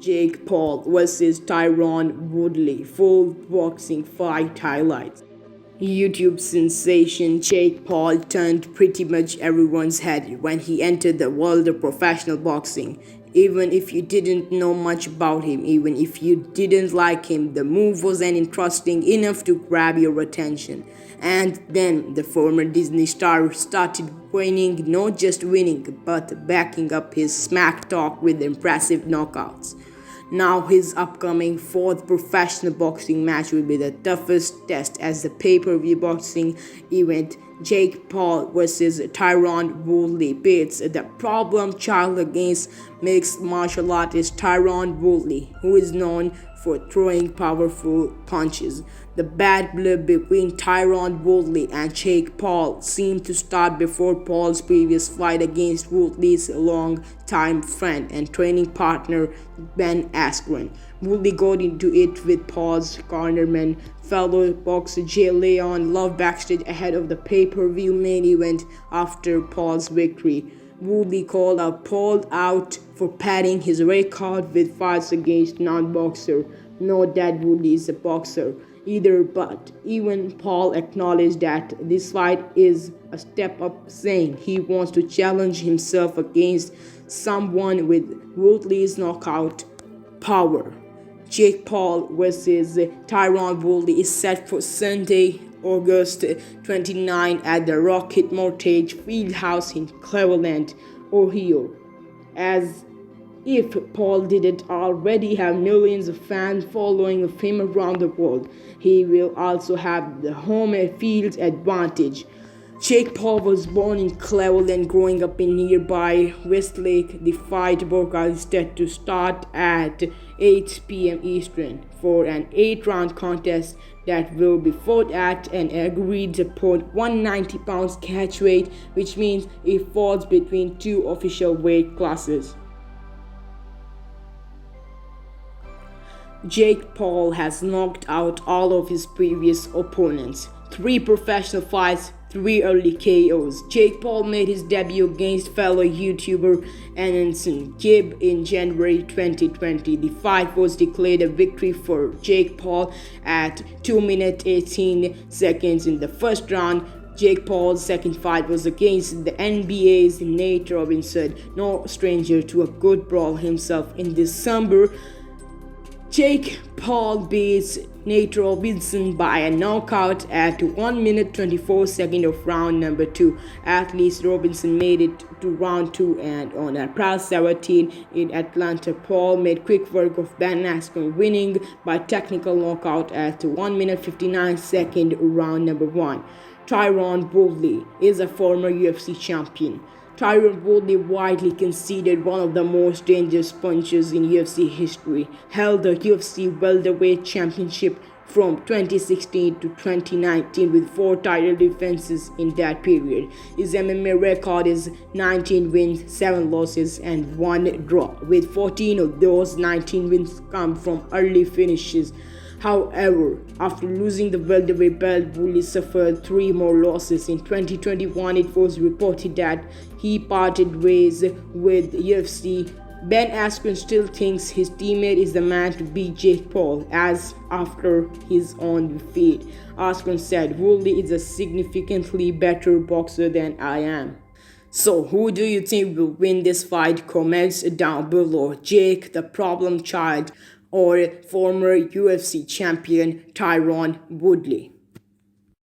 Jake Paul vs. Tyron Woodley full boxing fight highlights. YouTube sensation Jake Paul turned pretty much everyone's head when he entered the world of professional boxing. Even if you didn't know much about him, even if you didn't like him, the move wasn't interesting enough to grab your attention. And then the former Disney star started winning, not just winning, but backing up his smack talk with impressive knockouts. Now his upcoming fourth professional boxing match will be the toughest test as the pay-per-view boxing event. Jake Paul vs. Tyron Woodley pits the problem child against mixed martial artist Tyron Woodley, who is known for throwing powerful punches. The bad blood between Tyron Woodley and Jake Paul seemed to start before Paul's previous fight against Woodley's long-time friend and training partner Ben Askren. Woodley got into it with Paul's cornerman, fellow boxer Jay Leon Love backstage ahead of the pay-per-view main event after Paul's victory. Woodley called out Paul out for padding his record with fights against non-boxer. Not that Woodley is a boxer either, but even Paul acknowledged that this fight is a step up, saying he wants to challenge himself against someone with Woodley's knockout power. Jake Paul vs. Tyron Woodley is set for Sunday, August 29 at the Rocket Mortgage Fieldhouse in Cleveland, Ohio. As if Paul didn't already have millions of fans following him around the world, he will also have the home field advantage. Jake Paul was born in Cleveland, growing up in nearby Westlake. The fight broadcast is set to start at 8 p.m. Eastern for an 8-round contest that will be fought at an agreed upon 190 pounds catch weight, which means it falls between two official weight classes. Jake Paul has knocked out all of his previous opponents. 3 professional fights, 3 early KOs. Jake Paul made his debut against fellow YouTuber Anderson Gibb in January 2020. The fight was declared a victory for Jake Paul at 2 minutes 18 seconds in the first round. Jake Paul's second fight was against the NBA's Nate Robinson, no stranger to a good brawl himself. In December, Jake Paul beats Nate Robinson by a knockout at 1 minute 24 seconds of round number 2. At least Robinson made it to round 2, and on April 17 in Atlanta, Paul made quick work of Ben Askren, winning by technical knockout at 1 minute 59 seconds round number 1. Tyron Woodley is a former UFC champion. Tyron Woodley, widely considered one of the most dangerous punchers in UFC history, held the UFC welterweight championship from 2016 to 2019 with 4 title defenses in that period. His MMA record is 19 wins, 7 losses, and 1 draw, with 14 of those 19 wins come from early finishes. However, after losing the welterweight belt, Woodley suffered 3 more losses. In 2021, it was reported that he parted ways with UFC. Ben Askren still thinks his teammate is the man to beat Jake Paul, as after his own defeat. Askren said, "Woodley is a significantly better boxer than I am." So who do you think will win this fight? Comments down below. Jake, the problem child, or former UFC champion Tyron Woodley?